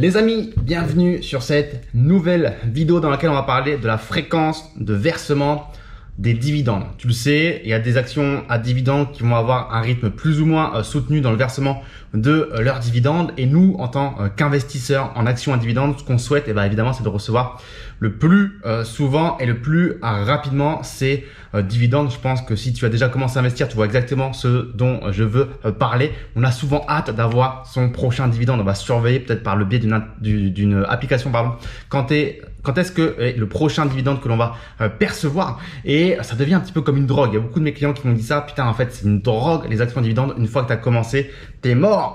Les amis, bienvenue sur cette nouvelle vidéo dans laquelle on va parler de la fréquence de versement des dividendes. Tu le sais, il y a des actions à dividendes qui vont avoir un rythme plus ou moins soutenu dans le versement de leurs dividendes. Et nous, en tant qu'investisseurs en actions à dividendes, ce qu'on souhaite, évidemment, c'est de recevoir le plus souvent et le plus rapidement ces dividendes. Je pense que si tu as déjà commencé à investir, tu vois exactement ce dont je veux parler. On a souvent hâte d'avoir son prochain dividende. On va surveiller peut-être par le biais d'une application, quand est-ce que est le prochain dividende que l'on va percevoir. Et ça devient un petit peu comme une drogue. Il y a beaucoup de mes clients qui m'ont dit ça. Putain, en fait, c'est une drogue, les actions à dividendes. Une fois que tu as commencé, t'es mort.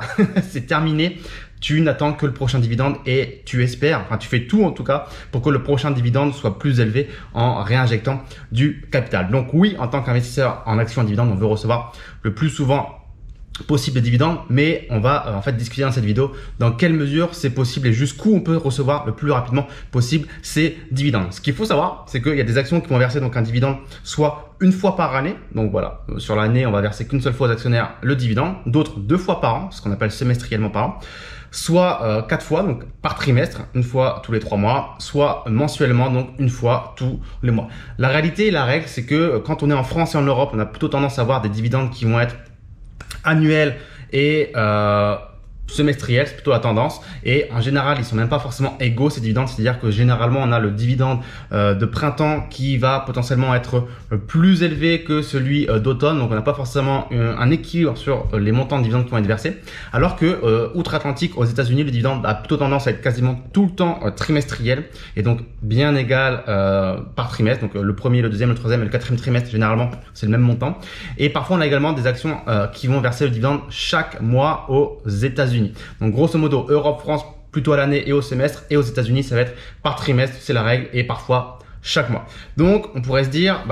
C'est terminé. Tu n'attends que le prochain dividende et tu espères, enfin tu fais tout en tout cas pour que le prochain dividende soit plus élevé en réinjectant du capital. Donc oui, en tant qu'investisseur en actions à dividendes, on veut recevoir le plus souvent possible de dividendes, mais on va en fait discuter dans cette vidéo dans quelle mesure c'est possible et jusqu'où on peut recevoir le plus rapidement possible ces dividendes. Ce qu'il faut savoir, c'est qu'il y a des actions qui vont verser donc un dividende soit une fois par année, donc voilà, sur l'année on va verser qu'une seule fois aux actionnaires le dividende, d'autres 2 fois par an, ce qu'on appelle semestriellement par an, soit 4 fois, donc par trimestre, une fois tous les 3 mois, soit mensuellement, donc une fois tous les mois. La réalité et la règle, c'est que quand on est en France et en Europe, on a plutôt tendance à avoir des dividendes qui vont être annuels et semestriel, c'est plutôt la tendance. Et en général, ils sont même pas forcément égaux ces dividendes. C'est-à-dire que généralement, on a le dividende de printemps qui va potentiellement être plus élevé que celui d'automne. Donc, on n'a pas forcément un équilibre sur les montants de dividendes qui vont être versés. Alors que outre-Atlantique, aux États-Unis, le dividende a plutôt tendance à être quasiment tout le temps trimestriel et donc bien égal par trimestre. Donc, le premier, le deuxième, le troisième et le quatrième trimestre, généralement, c'est le même montant. Et parfois, on a également des actions qui vont verser le dividende chaque mois aux États-Unis. Donc grosso modo, Europe, France plutôt à l'année et au semestre, et aux États-Unis ça va être par trimestre, c'est la règle, et parfois chaque mois. Donc on pourrait se dire,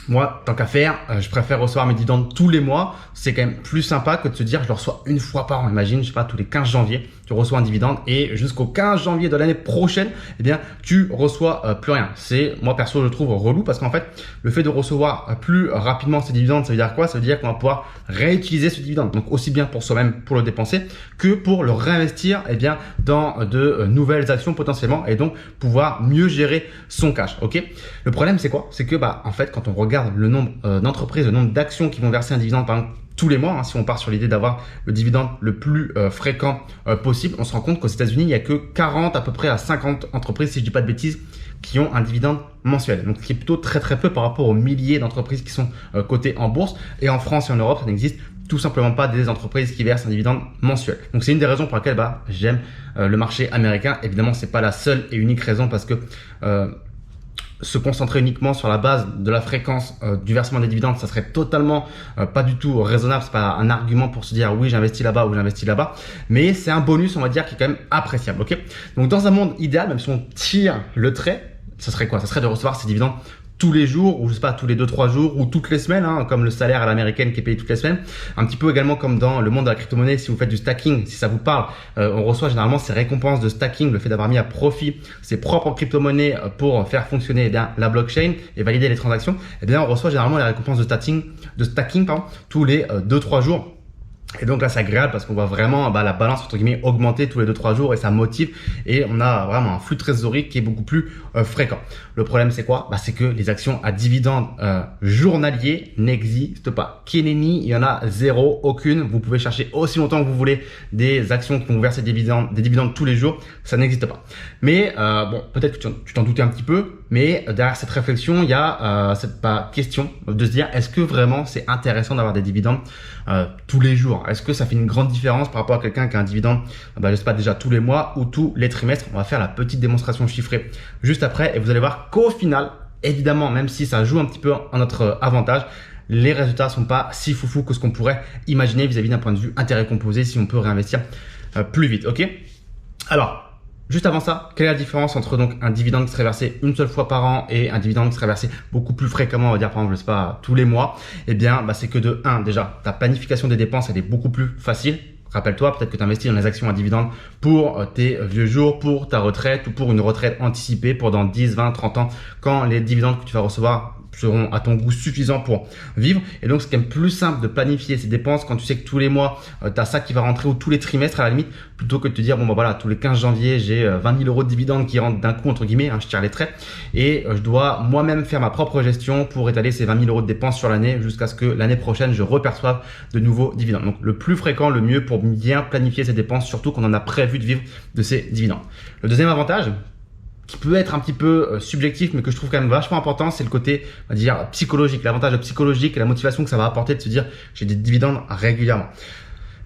moi, tant qu'à faire, je préfère recevoir mes dividendes tous les mois. C'est quand même plus sympa que de se dire je le reçois une fois par an. Imagine, je sais pas, tous les 15 janvier, tu reçois un dividende et jusqu'au 15 janvier de l'année prochaine, eh bien, tu reçois plus rien. C'est, moi perso, je trouve relou parce qu'en fait, le fait de recevoir plus rapidement ces dividendes, ça veut dire quoi? Ça veut dire qu'on va pouvoir réutiliser ce dividende. Donc, aussi bien pour soi-même, pour le dépenser, que pour le réinvestir, eh bien, dans de nouvelles actions potentiellement et donc pouvoir mieux gérer son cash. Ok? Le problème, c'est quoi? C'est que, en fait, quand on regarde le nombre d'entreprises, le nombre d'actions qui vont verser un dividende, par exemple, tous les mois, si on part sur l'idée d'avoir le dividende le plus fréquent possible, on se rend compte qu'aux États-Unis, il n'y a que 40 à peu près à 50 entreprises, si je dis pas de bêtises, qui ont un dividende mensuel. Donc, ce qui est plutôt très très peu par rapport aux milliers d'entreprises qui sont cotées en bourse. Et en France et en Europe, ça n'existe tout simplement pas des entreprises qui versent un dividende mensuel. Donc, c'est une des raisons pour laquelle j'aime le marché américain. Évidemment, c'est pas la seule et unique raison parce que se concentrer uniquement sur la base de la fréquence du versement des dividendes, ça serait totalement pas du tout raisonnable. C'est pas un argument pour se dire oui, j'investis là-bas ou j'investis là-bas, mais c'est un bonus, on va dire, qui est quand même appréciable. Ok. Donc dans un monde idéal, même si on tire le trait, ça serait quoi? Ça serait de recevoir ces dividendes tous les jours, ou je sais pas, tous les 2-3 jours, ou toutes les semaines, comme le salaire à l'américaine qui est payé toutes les semaines. Un petit peu également comme dans le monde de la crypto-monnaie, si vous faites du stacking, si ça vous parle, on reçoit généralement ces récompenses de stacking, le fait d'avoir mis à profit ses propres crypto-monnaies pour faire fonctionner la blockchain et valider les transactions. Eh bien, on reçoit généralement les récompenses de stacking tous les 2-3 jours. Et donc là, c'est agréable parce qu'on voit vraiment la balance entre guillemets augmenter tous les 2-3 jours et ça motive et on a vraiment un flux de trésorerie qui est beaucoup plus fréquent. Le problème, c'est quoi? C'est que les actions à dividendes journaliers n'existent pas. Keneni, il y en a zéro, aucune. Vous pouvez chercher aussi longtemps que vous voulez des actions qui vont verser des dividendes tous les jours. Ça n'existe pas. Mais peut-être que tu t'en doutais un petit peu, mais derrière cette réflexion, il y a cette question de se dire est-ce que vraiment c'est intéressant d'avoir des dividendes tous les jours? Est-ce que ça fait une grande différence par rapport à quelqu'un qui a un dividende, je sais pas, déjà tous les mois ou tous les trimestres? On va faire la petite démonstration chiffrée juste après et vous allez voir qu'au final, évidemment, même si ça joue un petit peu en notre avantage, les résultats sont pas si foufou que ce qu'on pourrait imaginer vis-à-vis d'un point de vue intérêt composé si on peut réinvestir plus vite. Ok. Alors, juste avant ça, quelle est la différence entre donc un dividende qui serait versé une seule fois par an et un dividende qui serait versé beaucoup plus fréquemment, on va dire par exemple, je sais pas, tous les mois? Eh bien, c'est que de 1, déjà, ta planification des dépenses, elle est beaucoup plus facile. Rappelle-toi, peut-être que tu investis dans les actions à dividendes pour tes vieux jours, pour ta retraite ou pour une retraite anticipée pour dans 10, 20, 30 ans quand les dividendes que tu vas recevoir seront à ton goût suffisants pour vivre. Et donc, c'est quand même plus simple de planifier ses dépenses quand tu sais que tous les mois, tu as ça qui va rentrer, ou tous les trimestres à la limite, plutôt que de te dire, bon, bah voilà, tous les 15 janvier, j'ai 20 000 euros de dividendes qui rentrent d'un coup, entre guillemets, hein, je tire les traits, et je dois moi-même faire ma propre gestion pour étaler ces 20 000 euros de dépenses sur l'année jusqu'à ce que l'année prochaine, je reperçoive de nouveaux dividendes. Donc, le plus fréquent, le mieux pour bien planifier ses dépenses, surtout qu'on en a prévu de vivre de ces dividendes. Le deuxième avantage, qui peut être un petit peu subjectif, mais que je trouve quand même vachement important, c'est le côté, on va dire, psychologique, l'avantage psychologique et la motivation que ça va apporter de se dire j'ai des dividendes régulièrement.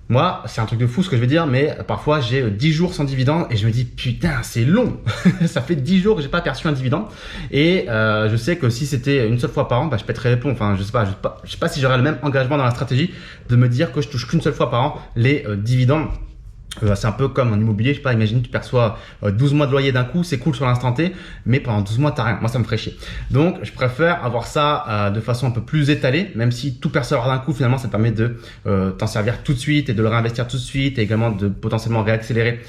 Moi, c'est un truc de fou ce que je veux dire, mais parfois j'ai 10 jours sans dividende et je me dis putain, c'est long. Ça fait 10 jours que j'ai pas perçu un dividende et je sais que si c'était une seule fois par an, bah, je pèterais les plombs. Enfin, je sais pas si j'aurais le même engagement dans la stratégie de me dire que je touche qu'une seule fois par an les dividendes. C'est un peu comme en immobilier, je sais pas, imagine tu perçois 12 mois de loyer d'un coup, c'est cool sur l'instant T, mais pendant 12 mois t'as rien. Moi ça me ferait chier. Donc je préfère avoir ça de façon un peu plus étalée, même si tout percevoir d'un coup finalement ça te permet de t'en servir tout de suite et de le réinvestir tout de suite et également de potentiellement réaccélérer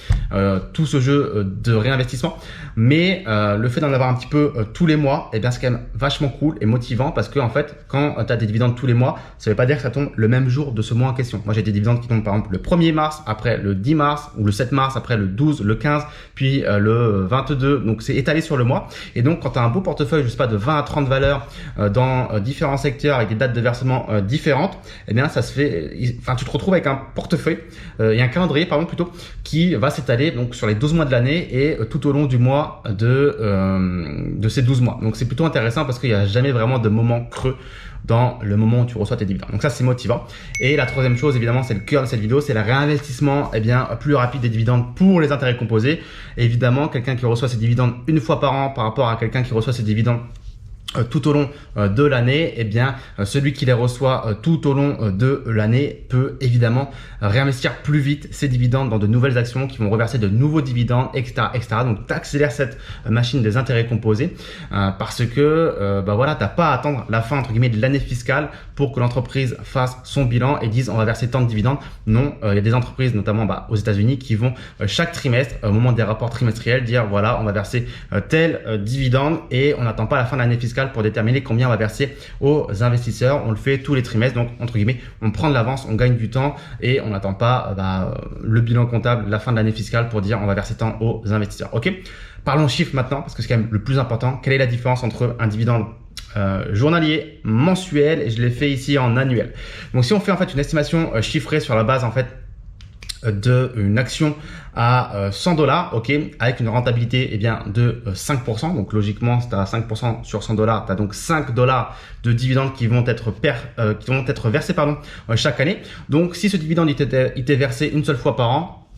tout ce jeu de réinvestissement. Mais le fait d'en avoir un petit peu tous les mois, eh bien c'est quand même vachement cool et motivant parce que en fait quand tu as des dividendes tous les mois, ça veut pas dire que ça tombe le même jour de ce mois en question. Moi j'ai des dividendes qui tombent par exemple le 1er mars, après le 10 mars ou le 7 mars, après le 12, le 15, puis le 22. Donc c'est étalé sur le mois. Et donc quand tu as un beau portefeuille, je sais pas, de 20 à 30 valeurs dans différents secteurs avec des dates de versement différentes, eh bien ça se fait, enfin tu te retrouves avec un portefeuille, et un calendrier pardon plutôt, qui va s'étaler donc sur les 12 mois de l'année et tout au long du mois de ces 12 mois. Donc c'est plutôt intéressant parce qu'il n'y a jamais vraiment de moment creux dans le moment où tu reçois tes dividendes. Donc ça c'est motivant. Et la troisième chose évidemment, c'est le cœur de cette vidéo, c'est le réinvestissement plus rapide des dividendes pour les intérêts composés. Et évidemment, quelqu'un qui reçoit ses dividendes une fois par an par rapport à quelqu'un qui reçoit ses dividendes tout au long de l'année, eh bien celui qui les reçoit tout au long de l'année peut évidemment réinvestir plus vite ses dividendes dans de nouvelles actions qui vont reverser de nouveaux dividendes, etc., etc. Donc tu accélères cette machine des intérêts composés parce que bah voilà, t'as pas à attendre la fin entre guillemets de l'année fiscale pour que l'entreprise fasse son bilan et dise on va verser tant de dividendes. Non, il y a des entreprises notamment aux États-Unis qui vont chaque trimestre au moment des rapports trimestriels dire voilà, on va verser tel dividende et on n'attend pas la fin de l'année fiscale pour déterminer combien on va verser aux investisseurs. On le fait tous les trimestres, donc entre guillemets, on prend de l'avance, on gagne du temps et on n'attend pas le bilan comptable, la fin de l'année fiscale pour dire on va verser tant aux investisseurs. Ok, parlons chiffres maintenant parce que c'est quand même le plus important. Quelle est la différence entre un dividende journalier, mensuel et je l'ai fait ici en annuel. Donc si on fait en fait une estimation chiffrée sur la base en fait d'une action à 100 $, ok, avec une rentabilité de 5%. Donc logiquement, si tu as 5% sur 100 $, tu as donc 5 $ de dividendes qui vont être versés chaque année. Donc si ce dividende il t'est versé une seule fois par an,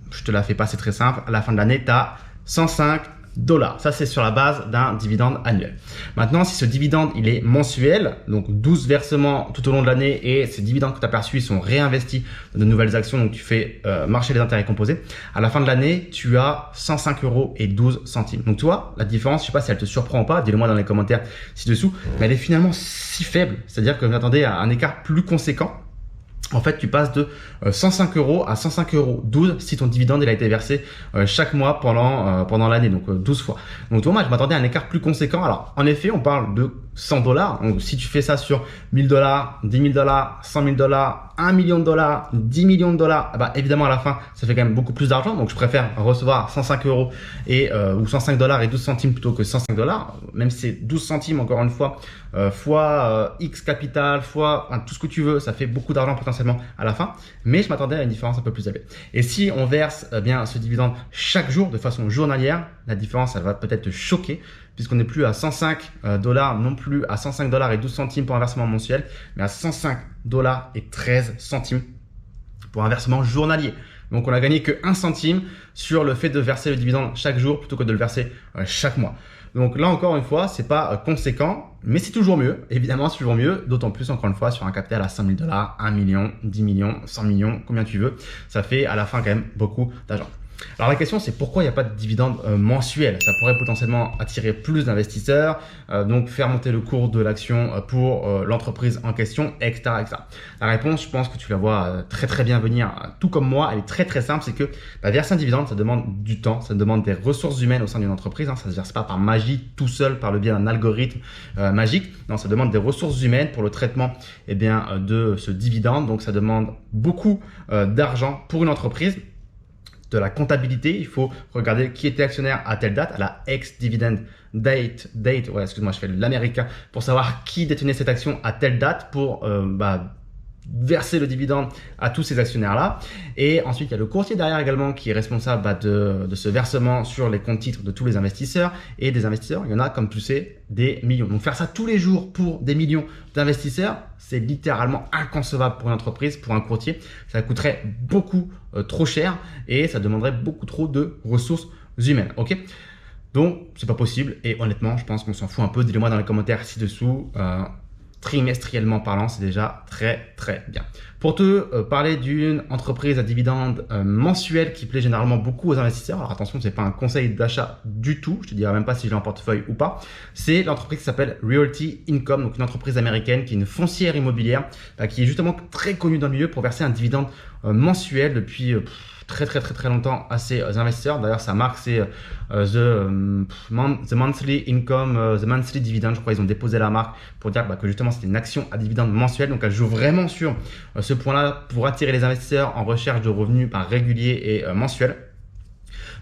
je te la fais pas, c'est très simple, à la fin de l'année, tu as 105 $. Ça, c'est sur la base d'un dividende annuel. Maintenant, si ce dividende, il est mensuel, donc 12 versements tout au long de l'année et ces dividendes que tu as perçus sont réinvestis dans de nouvelles actions, donc tu fais marcher les intérêts composés, à la fin de l'année, tu as 105,12 €. Donc, tu vois, la différence, je sais pas si elle te surprend ou pas, dis-le moi dans les commentaires ci-dessous, mais elle est finalement si faible, c'est-à-dire que je m'attendais à un écart plus conséquent. En fait, tu passes de 105 € à 105,12 € si ton dividende il a été versé chaque mois pendant l'année, donc 12 fois. Donc, tu vois, moi, je m'attendais à un écart plus conséquent. Alors, en effet, on parle de 100 $. Donc, si tu fais ça sur 1000 $, 10 000 $, 100 000 $, 1 million de $, 10 millions de $, bah, évidemment, à la fin, ça fait quand même beaucoup plus d'argent. Donc, je préfère recevoir 105 € ou 105 $ et 12 centimes plutôt que 105 $. Même si c'est 12 centimes, encore une fois, fois X capital, fois tout ce que tu veux, ça fait beaucoup d'argent potentiellement à la fin. Mais je m'attendais à une différence un peu plus élevée. Et si on verse bien ce dividende chaque jour de façon journalière, la différence, elle va peut-être te choquer puisqu'on n'est plus à 105 $, non plus à 105 $ et 12 centimes pour un versement mensuel, mais à 105 $ et 13 centimes pour un versement journalier. Donc, on a gagné que 1 centime sur le fait de verser le dividende chaque jour plutôt que de le verser chaque mois. Donc là, encore une fois, c'est pas conséquent, mais c'est toujours mieux. Évidemment, c'est toujours mieux. D'autant plus, encore une fois, sur un capital à 5 000 $, 1 million, 10 millions, 100 millions, combien tu veux. Ça fait à la fin quand même beaucoup d'argent. Alors la question c'est pourquoi il n'y a pas de dividende mensuel? Ça pourrait potentiellement attirer plus d'investisseurs, donc faire monter le cours de l'action pour l'entreprise en question, etc., etc. La réponse, je pense que tu la vois très bien venir, tout comme moi, elle est très simple, c'est que verser un dividende, ça demande du temps, ça demande des ressources humaines au sein d'une entreprise, hein, ça ne se verse pas par magie tout seul par le biais d'un algorithme magique, non, ça demande des ressources humaines pour le traitement de ce dividende, donc ça demande beaucoup d'argent pour une entreprise. De la comptabilité, il faut regarder qui était actionnaire à telle date, à la ex-dividend date, ouais, excuse-moi, je fais l'américain, pour savoir qui détenait cette action à telle date pour verser le dividende à tous ces actionnaires-là. Et ensuite, il y a le courtier derrière également qui est responsable de ce versement sur les comptes titres de tous les investisseurs. Et des investisseurs, il y en a, comme tu sais, des millions. Donc faire ça tous les jours pour des millions d'investisseurs, c'est littéralement inconcevable pour une entreprise, pour un courtier. Ça coûterait beaucoup trop cher et ça demanderait beaucoup trop de ressources humaines. Ok ? Donc, c'est pas possible. Et honnêtement, je pense qu'on s'en fout un peu. Dites-le-moi dans les commentaires ci-dessous. Trimestriellement parlant, c'est déjà très bien. Pour te parler d'une entreprise à dividende mensuel qui plaît généralement beaucoup aux investisseurs, alors attention, c'est pas un conseil d'achat du tout, je te dirai même pas si je l'ai en portefeuille ou pas, c'est l'entreprise qui s'appelle Realty Income, donc une entreprise américaine qui est une foncière immobilière, qui est justement très connue dans le milieu pour verser un dividende mensuel depuis très longtemps à ses investisseurs. D'ailleurs, sa marque c'est the monthly income, the monthly dividend. Je crois qu'ils ont déposé la marque pour dire que justement c'était une action à dividende mensuel. Donc elle joue vraiment sur ce point-là pour attirer les investisseurs en recherche de revenus réguliers et mensuels.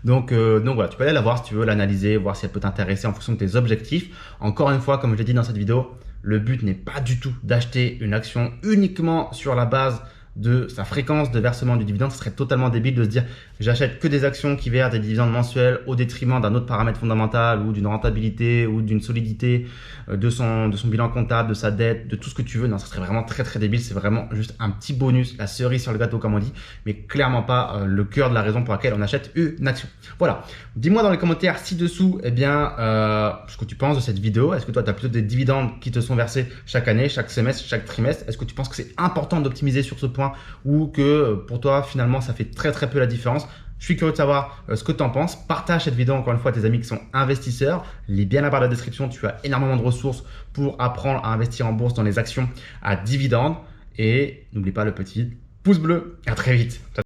Donc voilà, tu peux aller la voir si tu veux, l'analyser, voir si elle peut t'intéresser en fonction de tes objectifs. Encore une fois, comme je l'ai dit dans cette vidéo, le but n'est pas du tout d'acheter une action uniquement sur la base de sa fréquence de versement du dividende. Ce serait totalement débile de se dire j'achète que des actions qui versent des dividendes mensuels au détriment d'un autre paramètre fondamental ou d'une rentabilité ou d'une solidité de son bilan comptable, de sa dette, de tout ce que tu veux. Non, ça serait vraiment très débile. C'est vraiment juste un petit bonus, la cerise sur le gâteau comme on dit, mais clairement pas le cœur de la raison pour laquelle on achète une action. Voilà. Dis-moi dans les commentaires ci-dessous ce que tu penses de cette vidéo. Est-ce que toi tu as plutôt des dividendes qui te sont versés chaque année, chaque semestre, chaque trimestre? Est-ce que tu penses que c'est important d'optimiser sur ce point ou que pour toi finalement ça fait très peu la différence? Je suis curieux de savoir ce que tu en penses. Partage cette vidéo encore une fois à tes amis qui sont investisseurs. Lis bien la barre de la description, tu as énormément de ressources pour apprendre à investir en bourse dans les actions à dividendes. Et n'oublie pas le petit pouce bleu. À très vite. Ciao.